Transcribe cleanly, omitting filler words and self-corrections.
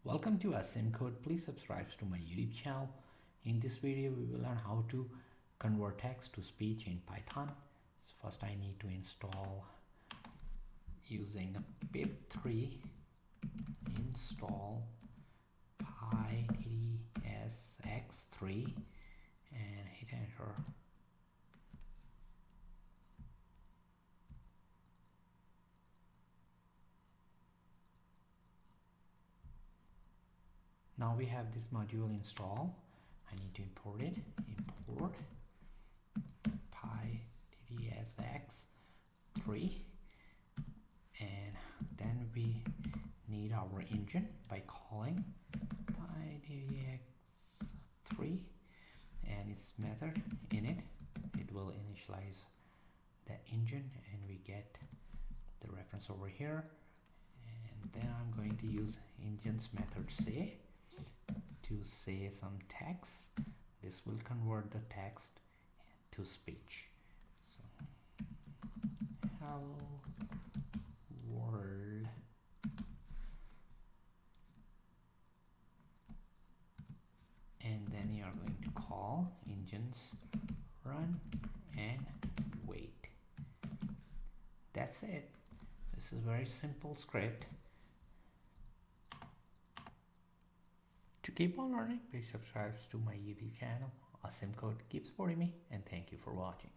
Welcome to Asimcode. Please subscribe to my YouTube channel. In this video, we will learn how to convert text to speech in Python. So first I need to install using pip3 install pytdsx3 and hit enter. Now we have this module installed. I need to import it. Import pytdsx3, and then we need our engine by calling pytdsx3 and its method init. It will initialize the engine and we get the reference over here. And then I'm going to use engine's method say to say some text. This will convert the text to speech. So, hello world, and then you are going to call engines run and wait. That's it. This is a very simple script. To keep on learning, please subscribe to my YouTube channel. Asimcode. Keep supporting me, and thank you for watching.